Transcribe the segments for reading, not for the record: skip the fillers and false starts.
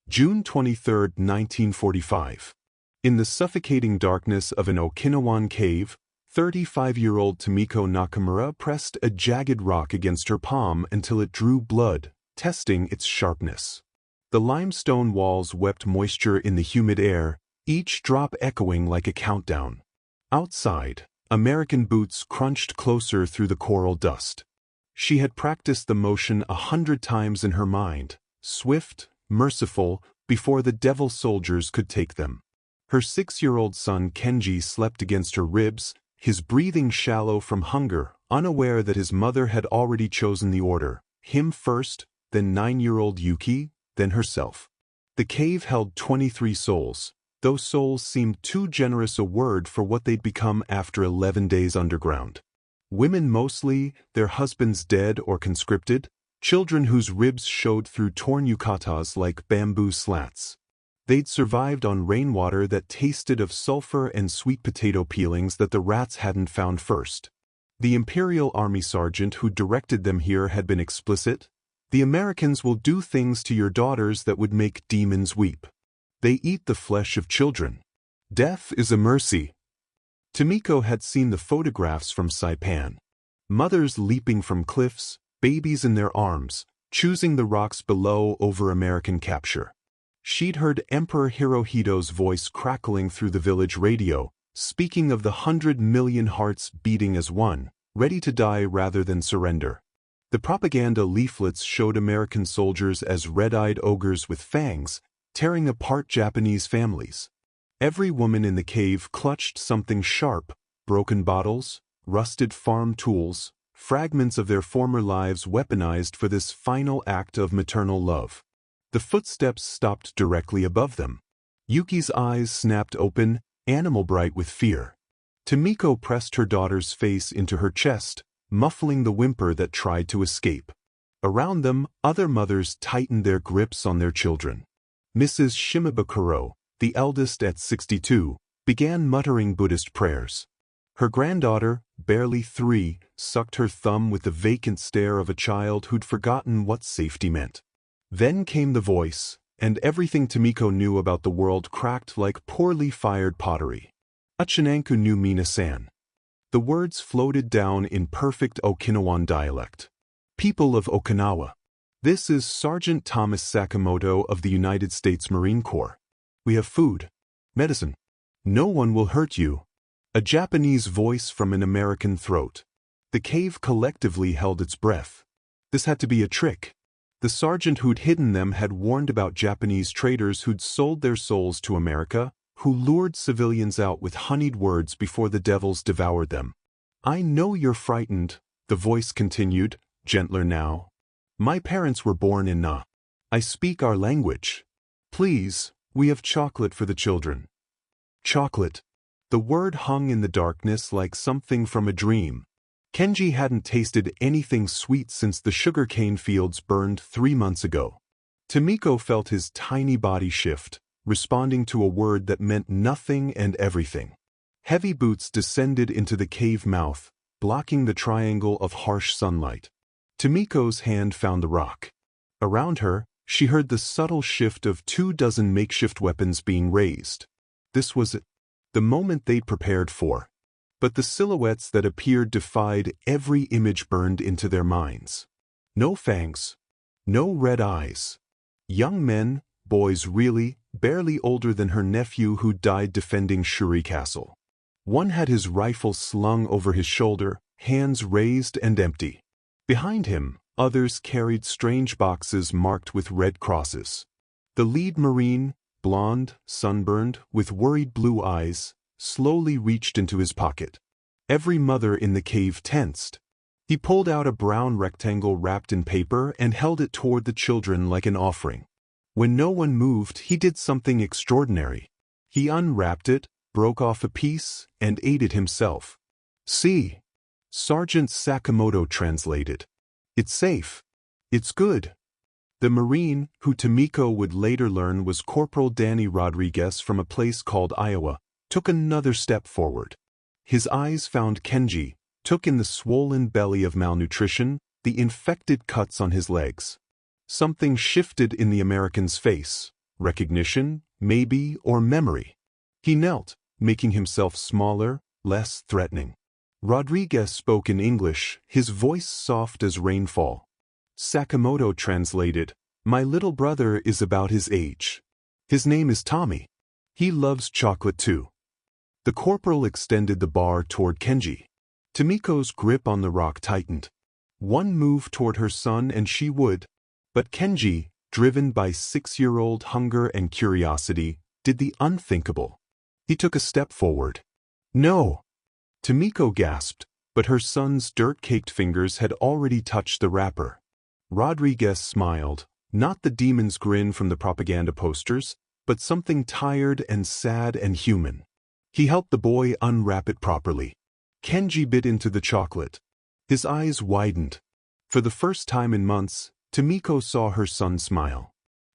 June 23, 1945. In the suffocating darkness of an Okinawan cave, 35-year-old Tomiko Nakamura pressed a jagged rock against her palm until it drew blood, testing its sharpness. The limestone walls wept moisture in the humid air, each drop echoing like a countdown. Outside, American boots crunched closer through the coral dust. She had practiced the motion 100 times in her mind, swift, merciful, before the devil soldiers could take them. Her 6-year-old son Kenji slept against her ribs, his breathing shallow from hunger, unaware that his mother had already chosen the order, him first, then 9-year-old Yuki, then herself. The cave held 23 souls, though souls seemed too generous a word for what they'd become after 11 days underground. Women mostly, their husbands dead or conscripted, children whose ribs showed through torn yukatas like bamboo slats. They'd survived on rainwater that tasted of sulfur and sweet potato peelings that the rats hadn't found first. The Imperial Army sergeant who directed them here had been explicit. The Americans will do things to your daughters that would make demons weep. They eat the flesh of children. Death is a mercy. Tomiko had seen the photographs from Saipan. Mothers leaping from cliffs, babies in their arms, choosing the rocks below over American capture. She'd heard Emperor Hirohito's voice crackling through the village radio, speaking of the 100 million hearts beating as one, ready to die rather than surrender. The propaganda leaflets showed American soldiers as red-eyed ogres with fangs, tearing apart Japanese families. Every woman in the cave clutched something sharp, broken bottles, rusted farm tools, fragments of their former lives weaponized for this final act of maternal love. The footsteps stopped directly above them. Yuki's eyes snapped open, animal-bright with fear. Tomiko pressed her daughter's face into her chest, muffling the whimper that tried to escape. Around them, other mothers tightened their grips on their children. Mrs. Shimabukuro, the eldest at 62, began muttering Buddhist prayers. Her granddaughter, barely 3, sucked her thumb with the vacant stare of a child who'd forgotten what safety meant. Then came the voice, and everything Tomiko knew about the world cracked like poorly fired pottery. Uchinanku nu minasan. The words floated down in perfect Okinawan dialect. People of Okinawa. This is Sergeant Thomas Sakamoto of the United States Marine Corps. We have food, medicine. No one will hurt you. A Japanese voice from an American throat. The cave collectively held its breath. This had to be a trick. The sergeant who'd hidden them had warned about Japanese traders who'd sold their souls to America, who lured civilians out with honeyed words before the devils devoured them. I know you're frightened, the voice continued, gentler now. My parents were born in Na. I speak our language. Please, we have chocolate for the children. Chocolate. The word hung in the darkness like something from a dream. Kenji hadn't tasted anything sweet since the sugarcane fields burned 3 months ago. Tomiko felt his tiny body shift, responding to a word that meant nothing and everything. Heavy boots descended into the cave mouth, blocking the triangle of harsh sunlight. Tomiko's hand found the rock. Around her, she heard the subtle shift of 24 makeshift weapons being raised. This was it, the moment they'd prepared for. But the silhouettes that appeared defied every image burned into their minds. No fangs. No red eyes. Young men, boys really, barely older than her nephew who died defending Shuri Castle. One had his rifle slung over his shoulder, hands raised and empty. Behind him, others carried strange boxes marked with red crosses. The lead Marine, blonde, sunburned, with worried blue eyes, slowly reached into his pocket. Every mother in the cave tensed. He pulled out a brown rectangle wrapped in paper and held it toward the children like an offering. When no one moved, he did something extraordinary. He unwrapped it, broke off a piece, and ate it himself. See? Sergeant Sakamoto translated. It's safe. It's good. The Marine, who Tomiko would later learn was Corporal Danny Rodriguez from a place called Iowa, took another step forward. His eyes found Kenji, took in the swollen belly of malnutrition, the infected cuts on his legs. Something shifted in the American's face. Recognition, maybe, or memory. He knelt, making himself smaller, less threatening. Rodriguez spoke in English, his voice soft as rainfall. Sakamoto translated, "My little brother is about his age. His name is Tommy. He loves chocolate too." The corporal extended the bar toward Kenji. Tomiko's grip on the rock tightened. One move toward her son and she would. But Kenji, driven by 6-year-old hunger and curiosity, did the unthinkable. He took a step forward. "No!" Tomiko gasped, but her son's dirt-caked fingers had already touched the wrapper. Rodriguez smiled, not the demon's grin from the propaganda posters, but something tired and sad and human. He helped the boy unwrap it properly. Kenji bit into the chocolate. His eyes widened. For the first time in months, Tomiko saw her son smile.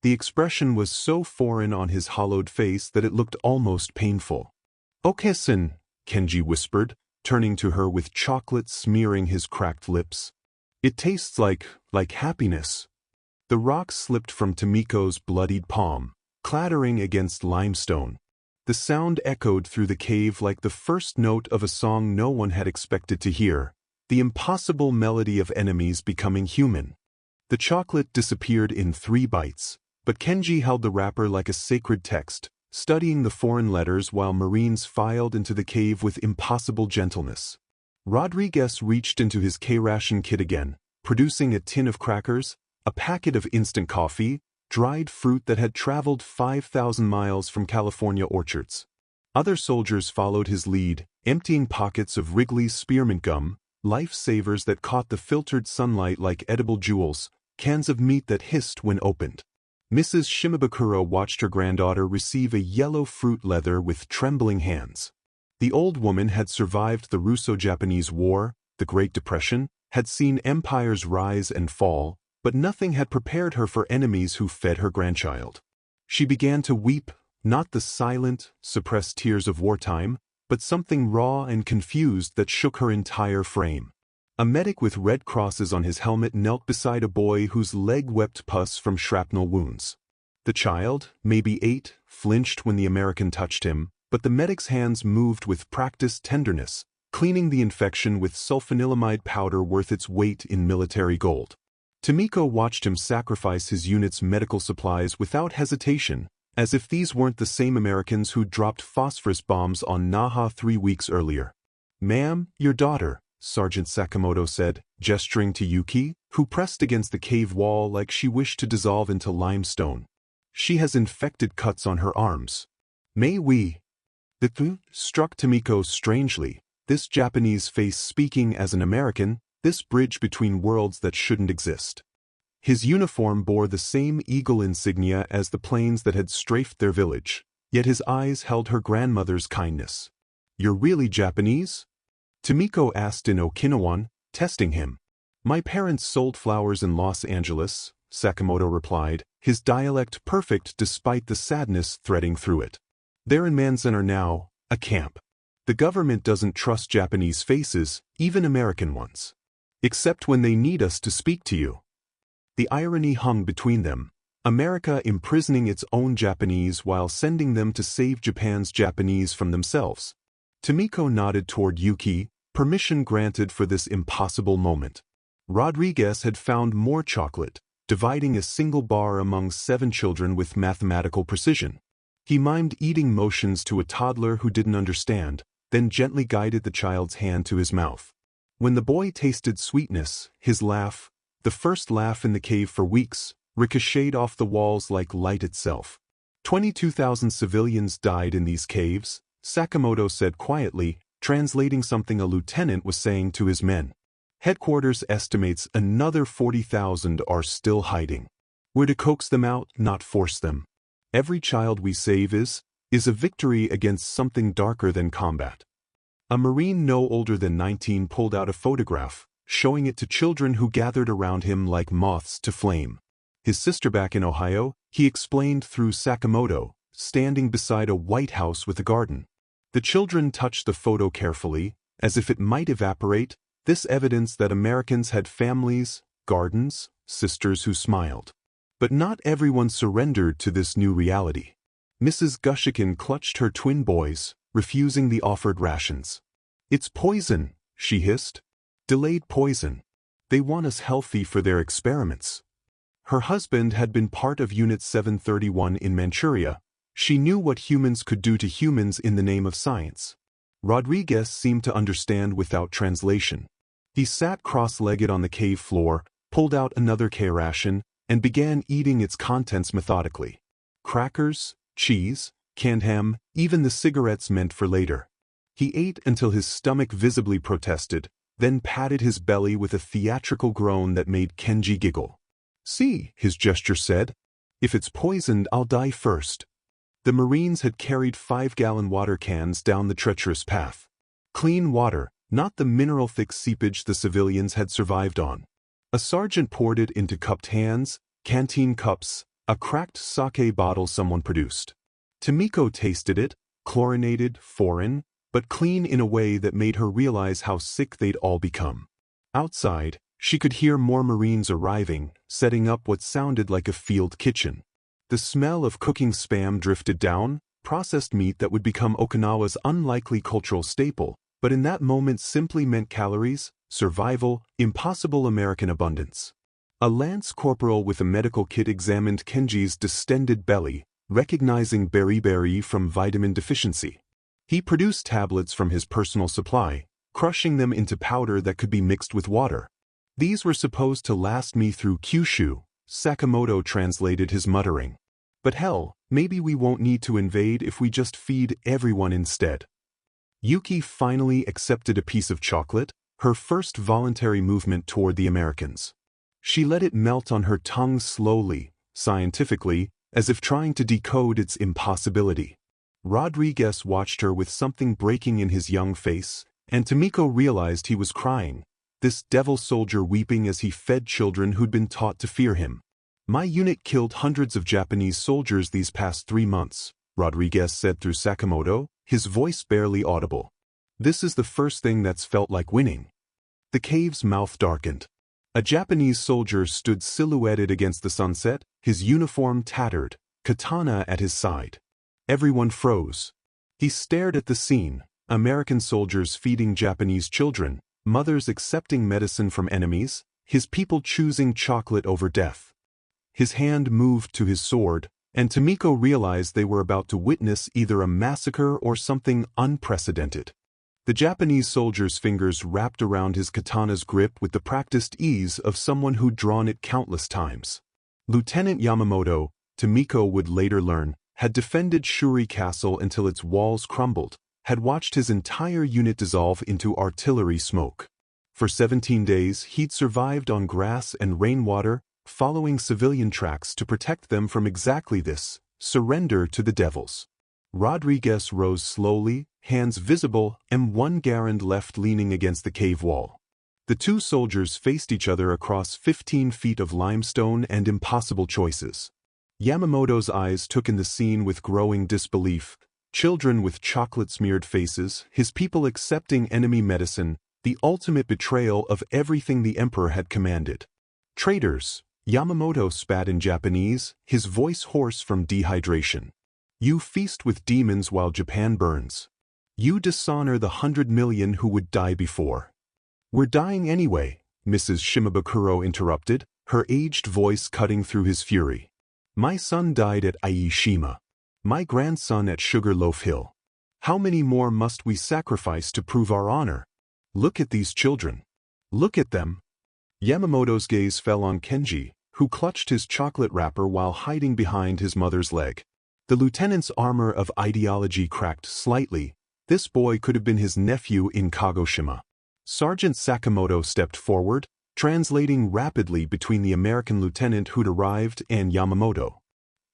The expression was so foreign on his hollowed face that it looked almost painful. "Okay-san," Kenji whispered, turning to her with chocolate smearing his cracked lips. "It tastes like happiness." The rock slipped from Tomiko's bloodied palm, clattering against limestone. The sound echoed through the cave like the first note of a song no one had expected to hear, the impossible melody of enemies becoming human. The chocolate disappeared in 3 bites, but Kenji held the wrapper like a sacred text, studying the foreign letters while Marines filed into the cave with impossible gentleness. Rodriguez reached into his K-ration kit again, producing a tin of crackers, a packet of instant coffee, dried fruit that had traveled 5,000 miles from California orchards. Other soldiers followed his lead, emptying pockets of Wrigley's spearmint gum, lifesavers that caught the filtered sunlight like edible jewels, cans of meat that hissed when opened. Mrs. Shimabukuro watched her granddaughter receive a yellow fruit leather with trembling hands. The old woman had survived the Russo-Japanese War, the Great Depression, had seen empires rise and fall, but nothing had prepared her for enemies who fed her grandchild. She began to weep, not the silent, suppressed tears of wartime, but something raw and confused that shook her entire frame. A medic with red crosses on his helmet knelt beside a boy whose leg wept pus from shrapnel wounds. The child, maybe 8, flinched when the American touched him, but the medic's hands moved with practiced tenderness, cleaning the infection with sulfanilamide powder worth its weight in military gold. Tomiko watched him sacrifice his unit's medical supplies without hesitation, as if these weren't the same Americans who dropped phosphorus bombs on Naha 3 weeks earlier. "Ma'am, your daughter," Sergeant Sakamoto said, gesturing to Yuki, who pressed against the cave wall like she wished to dissolve into limestone. "She has infected cuts on her arms. May we?" The "tu" struck Tomiko strangely, this Japanese face speaking as an American, this bridge between worlds that shouldn't exist. His uniform bore the same eagle insignia as the planes that had strafed their village, yet his eyes held her grandmother's kindness. "You're really Japanese?" Tomiko asked in Okinawan, testing him. "My parents sold flowers in Los Angeles," Sakamoto replied, his dialect perfect despite the sadness threading through it. "They're in Manzanar now, a camp. The government doesn't trust Japanese faces, even American ones. Except when they need us to speak to you." The irony hung between them, America imprisoning its own Japanese while sending them to save Japan's Japanese from themselves. Tomiko nodded toward Yuki, permission granted for this impossible moment. Rodriguez had found more chocolate, dividing a single bar among 7 children with mathematical precision. He mimed eating motions to a toddler who didn't understand, then gently guided the child's hand to his mouth. When the boy tasted sweetness, his laugh, the first laugh in the cave for weeks, ricocheted off the walls like light itself. 22,000 civilians died in these caves, Sakamoto said quietly, translating something a lieutenant was saying to his men. Headquarters estimates another 40,000 are still hiding. We're to coax them out, not force them. Every child we save is a victory against something darker than combat. A Marine no older than 19 pulled out a photograph, showing it to children who gathered around him like moths to flame. His sister back in Ohio, he explained through Sakamoto, standing beside a White House with a garden. The children touched the photo carefully, as if it might evaporate, this evidence that Americans had families, gardens, sisters who smiled. But not everyone surrendered to this new reality. Mrs. Gushikin clutched her twin boys, refusing the offered rations. "It's poison," she hissed. "Delayed poison. They want us healthy for their experiments." Her husband had been part of Unit 731 in Manchuria. She knew what humans could do to humans in the name of science. Rodriguez seemed to understand without translation. He sat cross-legged on the cave floor, pulled out another K-ration, and began eating its contents methodically. Crackers, cheese, canned ham, even the cigarettes meant for later. He ate until his stomach visibly protested, then patted his belly with a theatrical groan that made Kenji giggle. "See," his gesture said, "if it's poisoned, I'll die first." The Marines had carried 5-gallon water cans down the treacherous path. Clean water, not the mineral-thick seepage the civilians had survived on. A sergeant poured it into cupped hands, canteen cups, a cracked sake bottle someone produced. Tomiko tasted it, chlorinated, foreign, but clean in a way that made her realize how sick they'd all become. Outside, she could hear more Marines arriving, setting up what sounded like a field kitchen. The smell of cooking spam drifted down, processed meat that would become Okinawa's unlikely cultural staple, but in that moment simply meant calories, survival, impossible American abundance. A lance corporal with a medical kit examined Kenji's distended belly, recognizing beriberi from vitamin deficiency. He produced tablets from his personal supply, crushing them into powder that could be mixed with water. "These were supposed to last me through Kyushu," Sakamoto translated his muttering. "But hell, maybe we won't need to invade if we just feed everyone instead." Yuki finally accepted a piece of chocolate, her first voluntary movement toward the Americans. She let it melt on her tongue slowly, scientifically, as if trying to decode its impossibility. Rodriguez watched her with something breaking in his young face, and Tomiko realized he was crying, this devil soldier weeping as he fed children who'd been taught to fear him. "My unit killed hundreds of Japanese soldiers these past 3 months, Rodriguez said through Sakamoto, his voice barely audible. "This is the first thing that's felt like winning." The cave's mouth darkened. A Japanese soldier stood silhouetted against the sunset, his uniform tattered, katana at his side. Everyone froze. He stared at the scene, American soldiers feeding Japanese children, mothers accepting medicine from enemies, his people choosing chocolate over death. His hand moved to his sword, and Tomiko realized they were about to witness either a massacre or something unprecedented. The Japanese soldier's fingers wrapped around his katana's grip with the practiced ease of someone who'd drawn it countless times. Lieutenant Yamamoto, Tomiko would later learn, had defended Shuri Castle until its walls crumbled, had watched his entire unit dissolve into artillery smoke. For 17 days he'd survived on grass and rainwater, following civilian tracks to protect them from exactly this, surrender to the devils. Rodriguez rose slowly, hands visible, M1 Garand left leaning against the cave wall. The two soldiers faced each other across 15 feet of limestone and impossible choices. Yamamoto's eyes took in the scene with growing disbelief, children with chocolate-smeared faces, his people accepting enemy medicine, the ultimate betrayal of everything the emperor had commanded. "Traitors," Yamamoto spat in Japanese, his voice hoarse from dehydration. "You feast with demons while Japan burns. You dishonor the 100 million who would die before." "We're dying anyway," Mrs. Shimabukuro interrupted, her aged voice cutting through his fury. "My son died at Aishima. My grandson at Sugarloaf Hill. How many more must we sacrifice to prove our honor? Look at these children. Look at them." Yamamoto's gaze fell on Kenji, who clutched his chocolate wrapper while hiding behind his mother's leg. The lieutenant's armor of ideology cracked slightly. This boy could have been his nephew in Kagoshima. Sergeant Sakamoto stepped forward, translating rapidly between the American lieutenant who'd arrived and Yamamoto.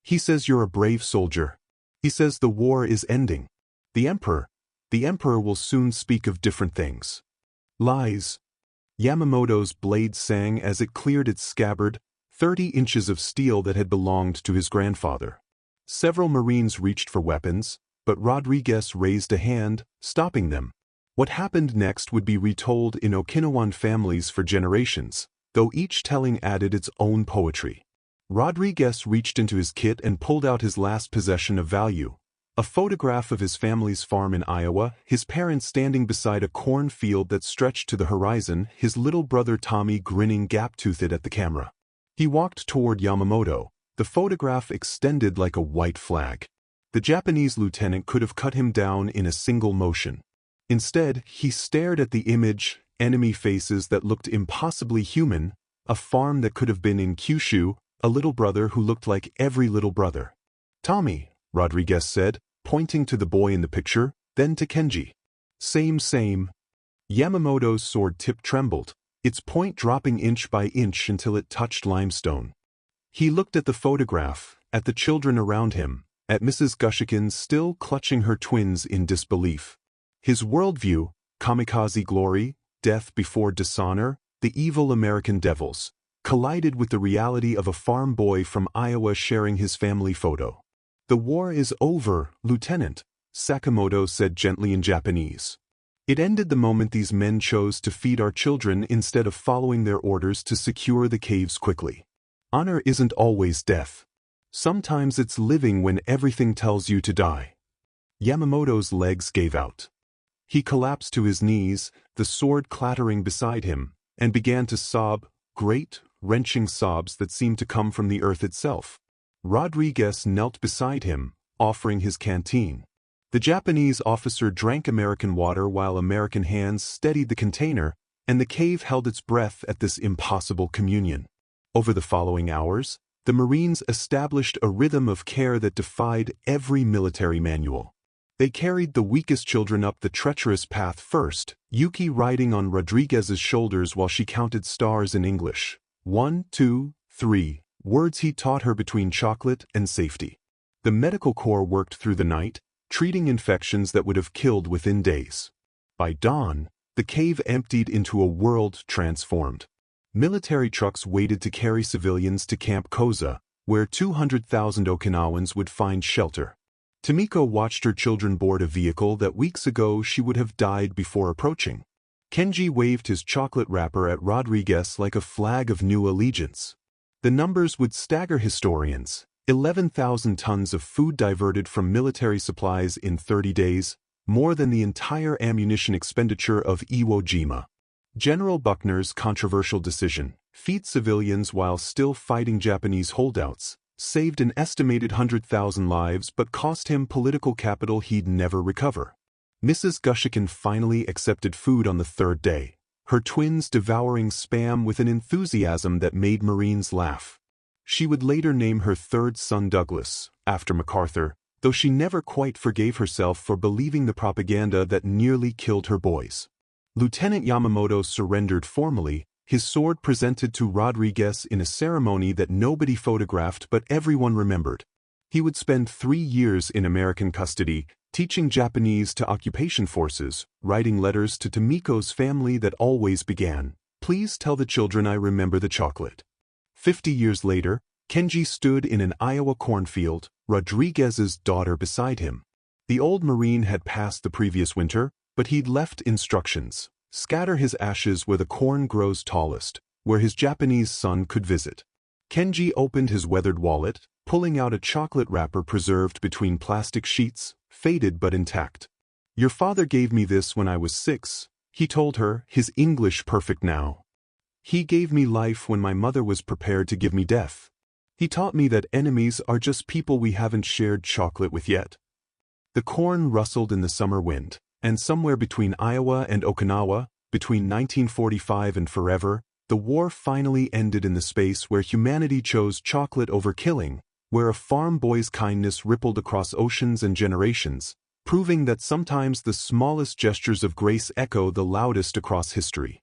"He says you're a brave soldier. He says the war is ending. The emperor will soon speak of different things." "Lies." Yamamoto's blade sang as it cleared its scabbard, 30 inches of steel that had belonged to his grandfather. Several Marines reached for weapons, but Rodriguez raised a hand, stopping them. What happened next would be retold in Okinawan families for generations, though each telling added its own poetry. Rodriguez reached into his kit and pulled out his last possession of value. A photograph of his family's farm in Iowa, his parents standing beside a cornfield that stretched to the horizon, his little brother Tommy grinning gap-toothed at the camera. He walked toward Yamamoto, the photograph extended like a white flag. The Japanese lieutenant could have cut him down in a single motion. Instead, he stared at the image, enemy faces that looked impossibly human, a farm that could have been in Kyushu, a little brother who looked like every little brother. "Tommy," Rodriguez said, pointing to the boy in the picture, then to Kenji. Same. Yamamoto's sword tip trembled, its point dropping inch by inch until it touched limestone. He looked at the photograph, at the children around him, at Mrs. Gushikin still clutching her twins in disbelief. His worldview, kamikaze glory, death before dishonor, the evil American devils, collided with the reality of a farm boy from Iowa sharing his family photo. "The war is over, Lieutenant," Sakamoto said gently in Japanese. "It ended the moment these men chose to feed our children instead of following their orders to secure the caves quickly. Honor isn't always death. Sometimes it's living when everything tells you to die." Yamamoto's legs gave out. He collapsed to his knees, the sword clattering beside him, and began to sob, great, wrenching sobs that seemed to come from the earth itself. Rodriguez knelt beside him, offering his canteen. The Japanese officer drank American water while American hands steadied the container, and the cave held its breath at this impossible communion. Over the following hours, the Marines established a rhythm of care that defied every military manual. They carried the weakest children up the treacherous path first, Yuki riding on Rodriguez's shoulders while she counted stars in English. 1, 2, 3. Words he taught her between chocolate and safety. The medical corps worked through the night, treating infections that would have killed within days. By dawn, the cave emptied into a world transformed. Military trucks waited to carry civilians to Camp Koza, where 200,000 Okinawans would find shelter. Tomiko watched her children board a vehicle that weeks ago she would have died before approaching. Kenji waved his chocolate wrapper at Rodriguez like a flag of new allegiance. The numbers would stagger historians. 11,000 tons of food diverted from military supplies in 30 days, more than the entire ammunition expenditure of Iwo Jima. General Buckner's controversial decision, feed civilians while still fighting Japanese holdouts, saved an estimated 100,000 lives but cost him political capital he'd never recover. Mrs. Gushikin finally accepted food on the third day, her twins devouring Spam with an enthusiasm that made Marines laugh. She would later name her third son Douglas, after MacArthur, though she never quite forgave herself for believing the propaganda that nearly killed her boys. Lieutenant Yamamoto surrendered formally, his sword presented to Rodriguez in a ceremony that nobody photographed but everyone remembered. He would spend 3 years in American custody, teaching Japanese to occupation forces, writing letters to Tomiko's family that always began, "Please tell the children I remember the chocolate." 50 years later, Kenji stood in an Iowa cornfield, Rodriguez's daughter beside him. The old Marine had passed the previous winter, but he'd left instructions: scatter his ashes where the corn grows tallest, where his Japanese son could visit. Kenji opened his weathered wallet, pulling out a chocolate wrapper preserved between plastic sheets, faded but intact. "Your father gave me this when I was 6, he told her, his English perfect now. He gave me life when my mother was prepared to give me death. He taught me that enemies are just people we haven't shared chocolate with yet." The corn rustled in the summer wind, and somewhere between Iowa and Okinawa, between 1945 and forever, the war finally ended in the space where humanity chose chocolate over killing, where a farm boy's kindness rippled across oceans and generations, proving that sometimes the smallest gestures of grace echo the loudest across history.